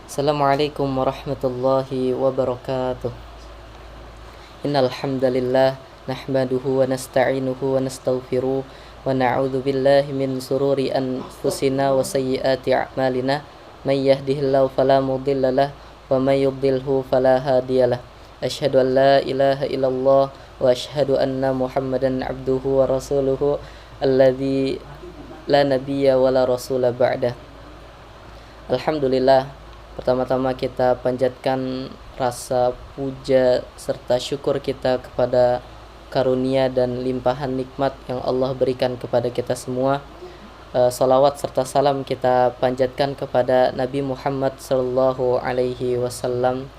Assalamualaikum warahmatullahi wabarakatuh. Innal hamdalillah nahmaduhu wa nasta'inuhu wa nastaghfiruh wa na'udzu billahi min sururi anfusina wa sayyiati a'malina. May yahdihillahu fala mudhillalah wa may yudlilhu fala hadiyalah. Asyhadu an la ilaha illallah wa asyhadu anna Muhammadan abduhu wa rasuluhu alladzi la nabiyya wa la rasula ba'dah. Alhamdulillah, pertama-tama kita panjatkan rasa puja serta syukur kita kepada karunia dan limpahan nikmat yang Allah berikan kepada kita semua. Salawat serta salam kita panjatkan kepada Nabi Muhammad sallallahu alaihi wasallam,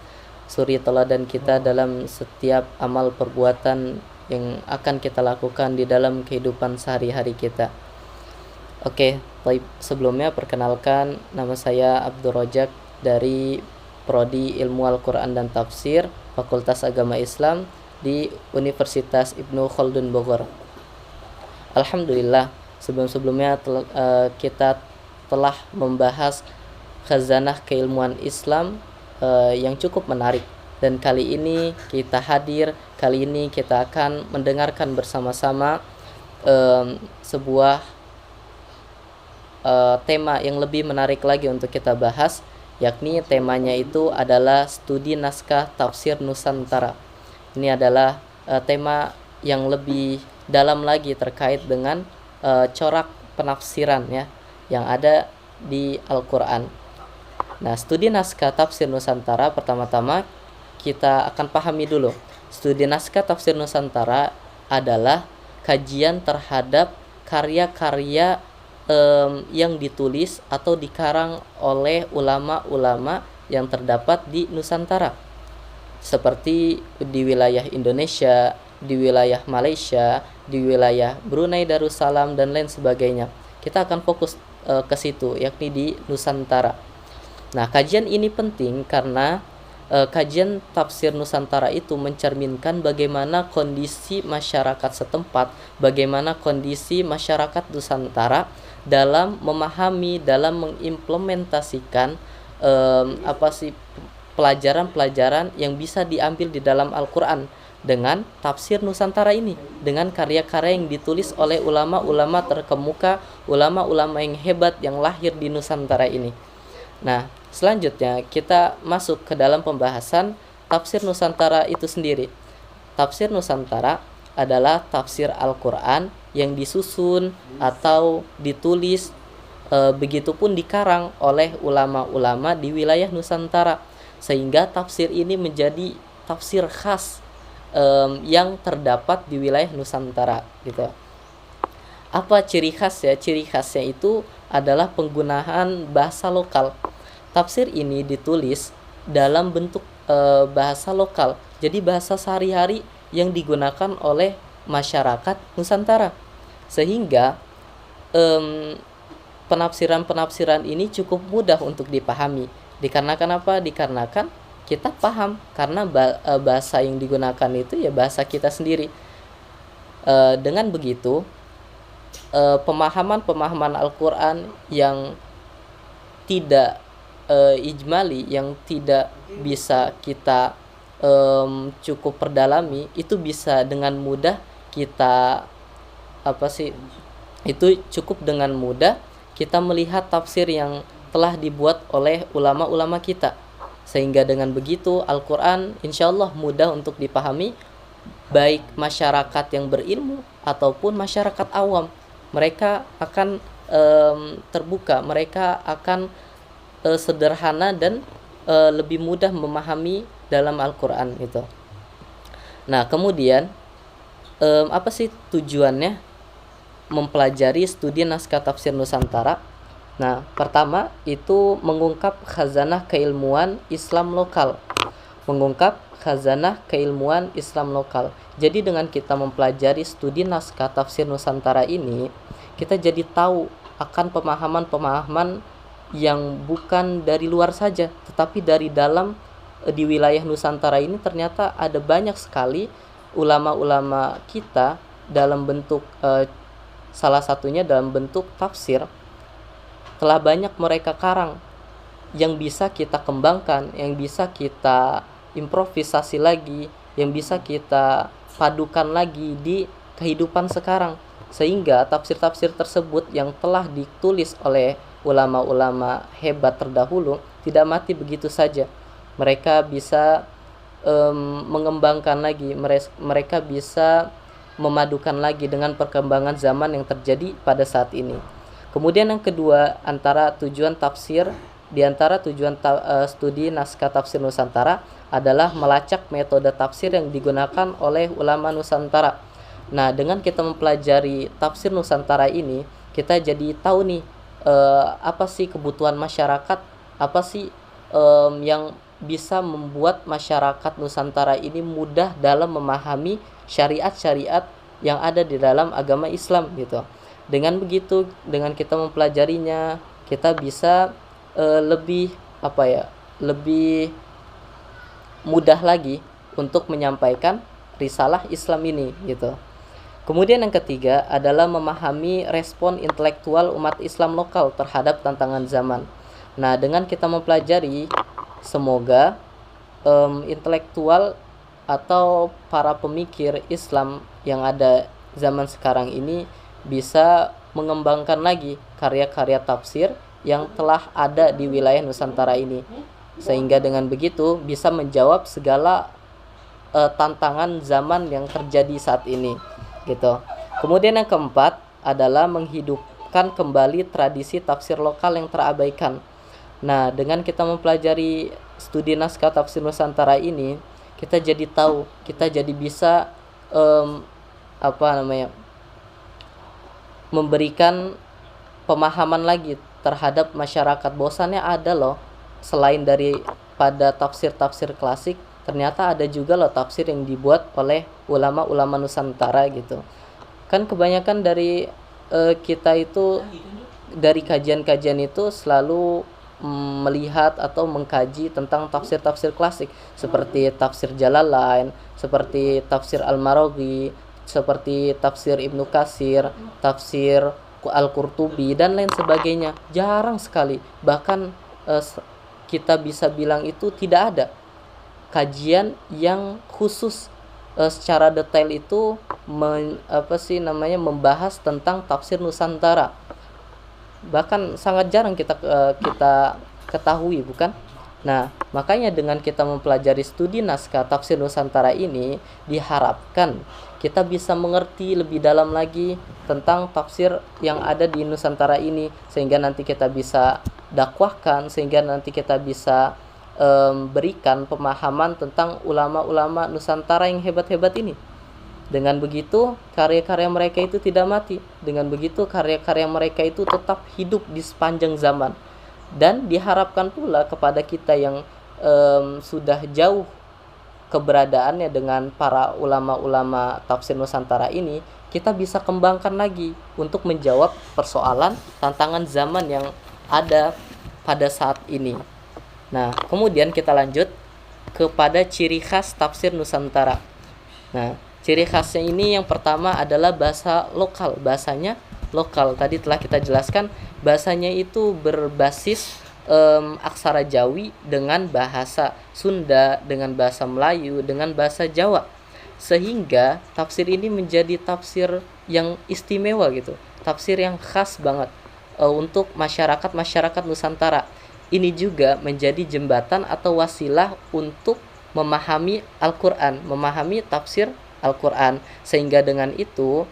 suri teladan kita dalam setiap amal perbuatan yang akan kita lakukan di dalam kehidupan sehari-hari kita. Oke, baik. Sebelumnya perkenalkan, nama saya Abdul Rojak dari Prodi Ilmu Al-Quran dan Tafsir Fakultas Agama Islam di Universitas Ibnu Khaldun Bogor. Alhamdulillah, sebelum-sebelumnya kita telah membahas khazanah keilmuan Islam yang cukup menarik, dan kali ini kita akan mendengarkan bersama-sama sebuah tema yang lebih menarik lagi untuk kita bahas, yakni temanya itu adalah studi naskah tafsir Nusantara. Ini adalah tema yang lebih dalam lagi terkait dengan corak penafsiran ya yang ada di Al-Quran. Nah, studi naskah tafsir Nusantara, pertama-tama kita akan pahami dulu. Studi naskah tafsir Nusantara adalah kajian terhadap karya-karya yang ditulis atau dikarang oleh ulama-ulama yang terdapat di Nusantara, seperti di wilayah Indonesia, di wilayah Malaysia, di wilayah Brunei Darussalam dan lain sebagainya. Kita akan fokus ke situ, yakni di Nusantara. Nah, kajian ini penting karena kajian tafsir Nusantara itu mencerminkan bagaimana kondisi masyarakat setempat, bagaimana kondisi masyarakat Nusantara dalam memahami, dalam mengimplementasikan pelajaran-pelajaran yang bisa diambil di dalam Al-Quran dengan tafsir Nusantara ini, dengan karya-karya yang ditulis oleh ulama-ulama terkemuka, ulama-ulama yang hebat yang lahir di Nusantara ini. Nah, selanjutnya kita masuk ke dalam pembahasan tafsir Nusantara itu sendiri. Tafsir Nusantara adalah tafsir Al-Quran yang disusun atau ditulis, begitupun dikarang oleh ulama-ulama di wilayah Nusantara, sehingga tafsir ini menjadi tafsir khas yang terdapat di wilayah Nusantara gitu. Apa ciri khasnya? Ciri khasnya itu adalah penggunaan bahasa lokal. Tafsir ini ditulis dalam bentuk bahasa lokal, jadi bahasa sehari-hari yang digunakan oleh masyarakat Nusantara, sehingga penafsiran-penafsiran ini cukup mudah untuk dipahami. Dikarenakan apa? Dikarenakan kita paham, karena bahasa yang digunakan itu ya bahasa kita sendiri. Dengan begitu, pemahaman Al-Quran yang tidak ijmali, yang tidak bisa kita cukup perdalami, itu bisa dengan mudah kita cukup dengan mudah kita melihat tafsir yang telah dibuat oleh ulama-ulama kita, sehingga dengan begitu Al-Quran insyaallah mudah untuk dipahami, baik masyarakat yang berilmu ataupun masyarakat awam. Mereka akan terbuka, mereka akan sederhana dan lebih mudah memahami dalam Al-Quran itu. Nah, kemudian apa sih tujuannya mempelajari studi naskah tafsir Nusantara? Nah, pertama itu mengungkap khazanah keilmuan Islam lokal. Mengungkap khazanah keilmuan Islam lokal. Jadi dengan kita mempelajari studi naskah tafsir Nusantara ini, kita jadi tahu akan pemahaman-pemahaman yang bukan dari luar saja, tetapi dari dalam. Di wilayah Nusantara ini ternyata ada banyak sekali ulama-ulama kita dalam bentuk salah satunya dalam bentuk tafsir, telah banyak mereka karang yang bisa kita kembangkan, yang bisa kita improvisasi lagi, yang bisa kita padukan lagi di kehidupan sekarang, sehingga tafsir-tafsir tersebut yang telah ditulis oleh ulama-ulama hebat terdahulu tidak mati begitu saja. Mereka bisa mengembangkan lagi, mereka bisa memadukan lagi dengan perkembangan zaman yang terjadi pada saat ini. Kemudian yang kedua, di antara tujuan studi naskah tafsir Nusantara adalah melacak metode tafsir yang digunakan oleh ulama Nusantara. Nah, dengan kita mempelajari tafsir Nusantara ini, kita jadi tahu nih apa sih kebutuhan masyarakat, apa sih yang bisa membuat masyarakat Nusantara ini mudah dalam memahami syariat-syariat yang ada di dalam agama Islam gitu. Dengan begitu, dengan kita mempelajarinya, kita bisa lebih lebih mudah lagi untuk menyampaikan risalah Islam ini gitu. Kemudian yang ketiga adalah memahami respon intelektual umat Islam lokal terhadap tantangan zaman. Nah, dengan kita mempelajari, semoga intelektual atau para pemikir Islam yang ada zaman sekarang ini bisa mengembangkan lagi karya-karya tafsir yang telah ada di wilayah Nusantara ini, sehingga dengan begitu bisa menjawab segala tantangan zaman yang terjadi saat ini gitu. Kemudian yang keempat adalah menghidupkan kembali tradisi tafsir lokal yang terabaikan. Nah, dengan kita mempelajari studi naskah tafsir Nusantara ini, kita jadi tahu, kita jadi bisa memberikan pemahaman lagi terhadap masyarakat. Bosannya ada loh, selain daripada tafsir-tafsir klasik, ternyata ada juga loh tafsir yang dibuat oleh ulama-ulama Nusantara gitu. Kan kebanyakan dari kita itu dari kajian-kajian itu selalu melihat atau mengkaji tentang tafsir-tafsir klasik seperti tafsir Jalalain, seperti tafsir Al-Maraghi, seperti tafsir Ibnu Katsir, tafsir Al-Qurtubi dan lain sebagainya. Jarang sekali, bahkan kita bisa bilang itu tidak ada kajian yang khusus secara detail itu membahas tentang tafsir Nusantara. Bahkan sangat jarang kita ketahui, bukan? Nah, makanya dengan kita mempelajari studi naskah tafsir Nusantara ini, diharapkan kita bisa mengerti lebih dalam lagi tentang tafsir yang ada di Nusantara ini, sehingga nanti kita bisa dakwahkan, sehingga nanti kita bisa berikan pemahaman tentang ulama-ulama Nusantara yang hebat-hebat ini. Dengan begitu, karya-karya mereka itu tidak mati. Dengan begitu, karya-karya mereka itu tetap hidup di sepanjang zaman. Dan diharapkan pula kepada kita yang sudah jauh keberadaannya dengan para ulama-ulama tafsir Nusantara ini, kita bisa kembangkan lagi untuk menjawab persoalan tantangan zaman yang ada pada saat ini. Nah, kemudian kita lanjut kepada ciri khas tafsir Nusantara. Nah, ciri khasnya ini yang pertama adalah bahasa lokal. Bahasanya lokal. Tadi telah kita jelaskan, bahasanya itu berbasis aksara Jawi dengan bahasa Sunda, dengan bahasa Melayu, dengan bahasa Jawa. Sehingga tafsir ini menjadi tafsir yang istimewa gitu. Tafsir yang khas banget untuk masyarakat Nusantara. Ini juga menjadi jembatan atau wasilah untuk memahami Al-Quran, memahami tafsir Al-Quran, sehingga dengan itu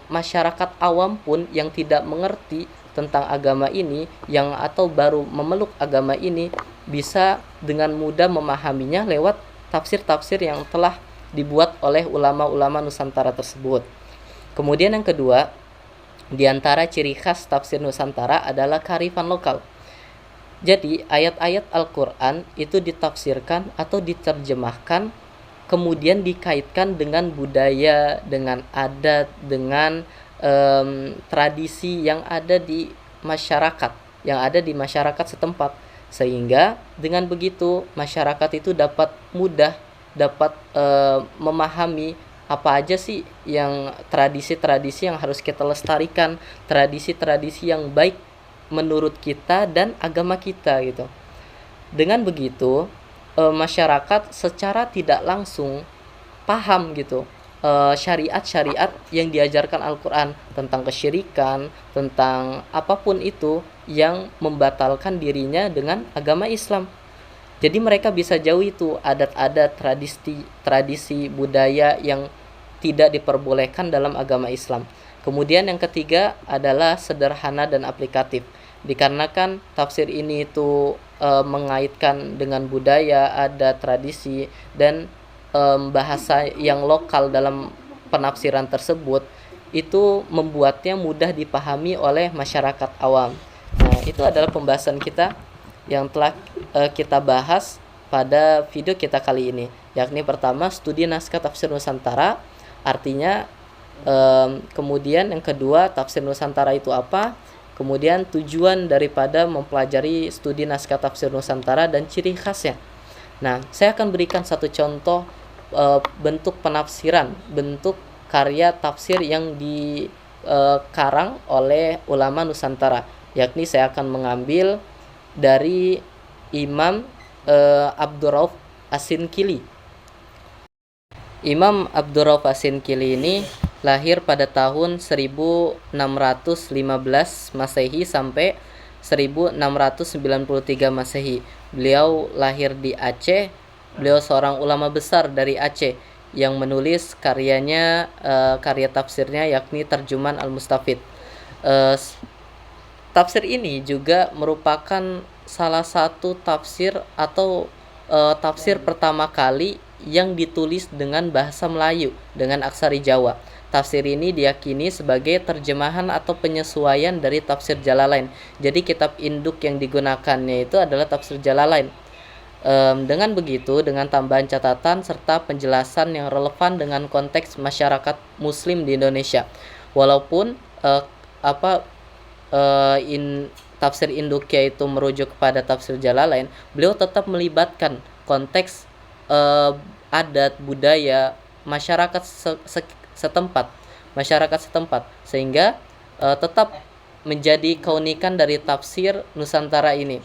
masyarakat awam pun yang tidak mengerti tentang agama ini, yang atau baru memeluk agama ini, bisa dengan mudah memahaminya lewat tafsir-tafsir yang telah dibuat oleh ulama-ulama Nusantara tersebut. Kemudian yang kedua, di antara ciri khas tafsir Nusantara adalah kearifan lokal. Jadi ayat-ayat Al-Quran itu ditafsirkan atau diterjemahkan, kemudian dikaitkan dengan budaya, dengan adat, dengan tradisi yang ada di masyarakat, setempat. Sehingga dengan begitu masyarakat itu dapat mudah memahami apa aja sih yang tradisi-tradisi yang harus kita lestarikan, tradisi-tradisi yang baik menurut kita dan agama kita gitu. Dengan begitu, masyarakat secara tidak langsung paham gitu syariat-syariat yang diajarkan Al-Quran tentang kesyirikan, tentang apapun itu yang membatalkan dirinya dengan agama Islam. Jadi mereka bisa jauh itu adat-adat, tradisi budaya yang tidak diperbolehkan dalam agama Islam. Kemudian yang ketiga adalah sederhana dan aplikatif. Dikarenakan tafsir ini itu mengaitkan dengan budaya, adat, tradisi, dan bahasa yang lokal dalam penafsiran tersebut, itu membuatnya mudah dipahami oleh masyarakat awam. Nah, itu adalah pembahasan kita yang telah kita bahas pada video kita kali ini, yakni pertama studi naskah tafsir Nusantara, artinya, kemudian yang kedua tafsir Nusantara itu apa, kemudian tujuan daripada mempelajari studi naskah tafsir Nusantara dan ciri khasnya. Nah, saya akan berikan satu contoh bentuk penafsiran, bentuk karya tafsir yang dikarang oleh ulama Nusantara, yakni saya akan mengambil dari Imam Abdurrauf As-Sinkili. Imam Abdurrauf As-Sinkili ini lahir pada tahun 1615 Masehi sampai 1693 Masehi. Beliau lahir di Aceh. Beliau seorang ulama besar dari Aceh yang menulis karyanya, karya tafsirnya yakni Terjemahan Al-Mustafid. Tafsir ini juga merupakan salah satu tafsir atau tafsir pertama kali yang ditulis dengan bahasa Melayu dengan aksara Jawa. Tafsir ini diyakini sebagai terjemahan atau penyesuaian dari tafsir Jalalain. Jadi kitab induk yang digunakannya itu adalah tafsir Jalalain. Dengan begitu, dengan tambahan catatan serta penjelasan yang relevan dengan konteks masyarakat Muslim di Indonesia. Walaupun tafsir induknya itu merujuk kepada tafsir Jalalain, beliau tetap melibatkan konteks adat, budaya masyarakat setempat, sehingga tetap menjadi keunikan dari tafsir Nusantara ini.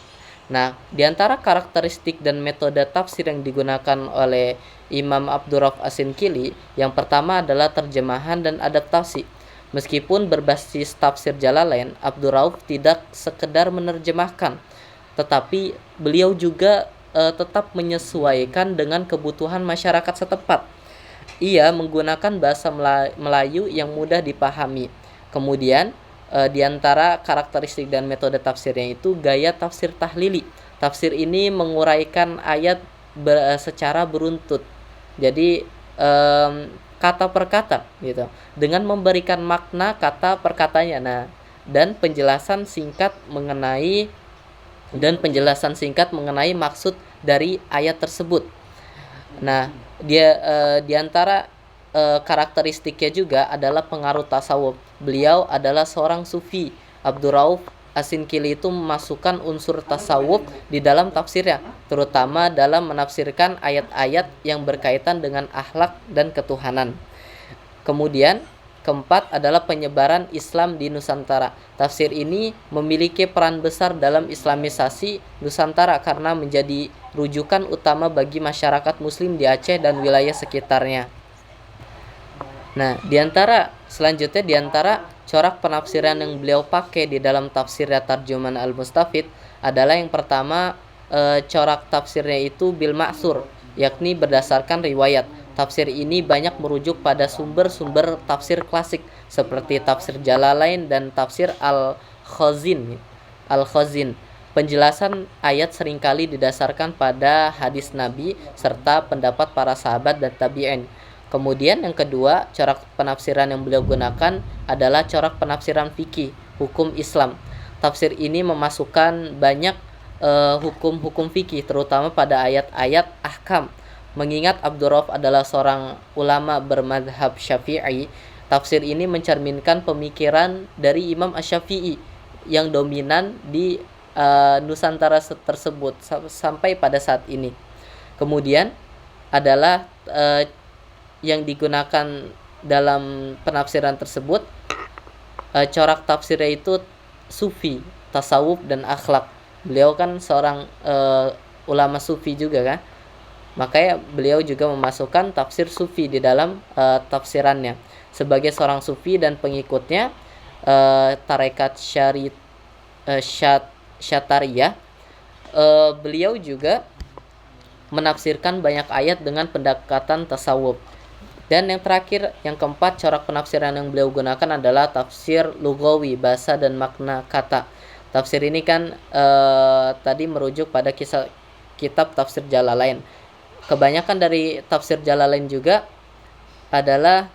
Nah, di antara karakteristik dan metode tafsir yang digunakan oleh Imam Abdurrauf As-Sinkili, yang pertama adalah terjemahan dan adaptasi. Meskipun berbasis tafsir Jalalain, Abdurrauf tidak sekedar menerjemahkan, tetapi beliau juga tetap menyesuaikan dengan kebutuhan masyarakat setempat. Ia menggunakan bahasa Melayu yang mudah dipahami. Kemudian, di antara karakteristik dan metode tafsirnya itu gaya tafsir tahlili. Tafsir ini menguraikan ayat secara beruntut. Jadi kata per kata gitu, dengan memberikan makna kata per katanya. Nah, dan penjelasan singkat mengenai maksud dari ayat tersebut. Nah, dia di antara karakteristiknya juga adalah pengaruh tasawuf. Beliau adalah seorang sufi. Abdurrauf As-Sinkili itu memasukkan unsur tasawuf di dalam tafsirnya, terutama dalam menafsirkan ayat-ayat yang berkaitan dengan akhlak dan ketuhanan. Kemudian, keempat adalah penyebaran Islam di Nusantara. Tafsir ini memiliki peran besar dalam islamisasi Nusantara karena menjadi rujukan utama bagi masyarakat Muslim di Aceh dan wilayah sekitarnya. Nah, di antara corak penafsiran yang beliau pakai di dalam tafsirnya Terjemahan Al-Mustafid adalah yang pertama, corak tafsirnya itu bil ma'sur, yakni berdasarkan riwayat. Tafsir ini banyak merujuk pada sumber-sumber tafsir klasik seperti tafsir Jalalain dan tafsir Al-Khazin. Penjelasan ayat seringkali didasarkan pada hadis Nabi serta pendapat para sahabat dan tabi'in. Kemudian yang kedua, corak penafsiran yang beliau gunakan adalah corak penafsiran fikih, hukum Islam. Tafsir ini memasukkan banyak hukum-hukum fikih, terutama pada ayat-ayat ahkam. Mengingat Abdurrauf adalah seorang ulama bermadhab Syafi'i, tafsir ini mencerminkan pemikiran dari Imam Asy-Syafi'i yang dominan di Nusantara tersebut sampai pada saat ini. Kemudian adalah yang digunakan dalam penafsiran tersebut, corak tafsirnya itu sufi. tasawuf dan akhlak. Beliau kan seorang ulama sufi juga kan. Makanya beliau juga memasukkan tafsir sufi di dalam tafsirannya. Sebagai seorang sufi dan pengikutnya tarekat Syatariyah, beliau juga menafsirkan banyak ayat dengan pendekatan tasawuf. Dan yang terakhir, yang keempat, corak penafsiran yang beliau gunakan adalah tafsir lugawi, bahasa dan makna kata. Tafsir ini kan tadi merujuk pada kitab tafsir Jalalain. Kebanyakan dari tafsir Jalalain juga adalah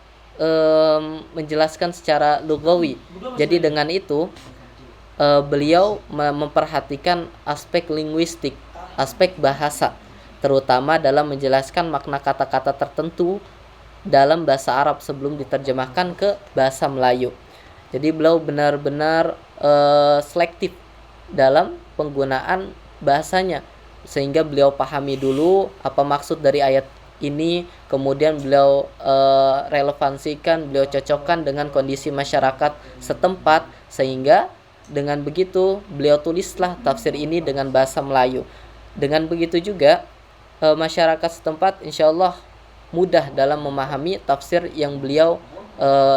menjelaskan secara lugawi. Jadi dengan itu beliau memperhatikan aspek linguistik, aspek bahasa, terutama dalam menjelaskan makna kata-kata tertentu dalam bahasa Arab sebelum diterjemahkan ke bahasa Melayu. Jadi beliau benar-benar selektif dalam penggunaan bahasanya, sehingga beliau pahami dulu apa maksud dari ayat ini, kemudian beliau relevansikan, beliau cocokkan dengan kondisi masyarakat setempat, sehingga dengan begitu beliau tulislah tafsir ini dengan bahasa Melayu. Dengan begitu juga masyarakat setempat insyaallah mudah dalam memahami tafsir yang beliau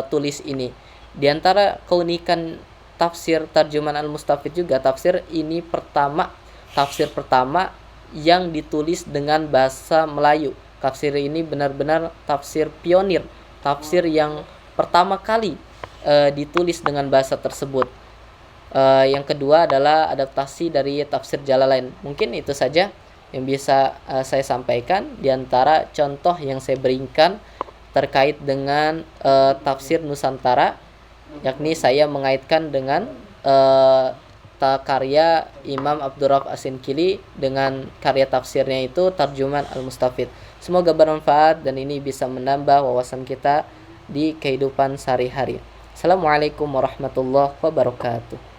tulis ini. Di antara keunikan tafsir Tarjuman Al-Mustafid juga, tafsir pertama yang ditulis dengan bahasa Melayu. Tafsir ini benar-benar tafsir pionir, tafsir yang pertama kali ditulis dengan bahasa tersebut. Yang kedua adalah adaptasi dari tafsir Jalalain. Mungkin itu saja yang bisa saya sampaikan di antara contoh yang saya berikan terkait dengan tafsir Nusantara, yakni saya mengaitkan dengan karya Imam Abdurrauf As-Sinkili dengan karya tafsirnya itu Tarjuman Al-Mustafid. Semoga bermanfaat dan ini bisa menambah wawasan kita di kehidupan sehari-hari. Assalamualaikum warahmatullahi wabarakatuh.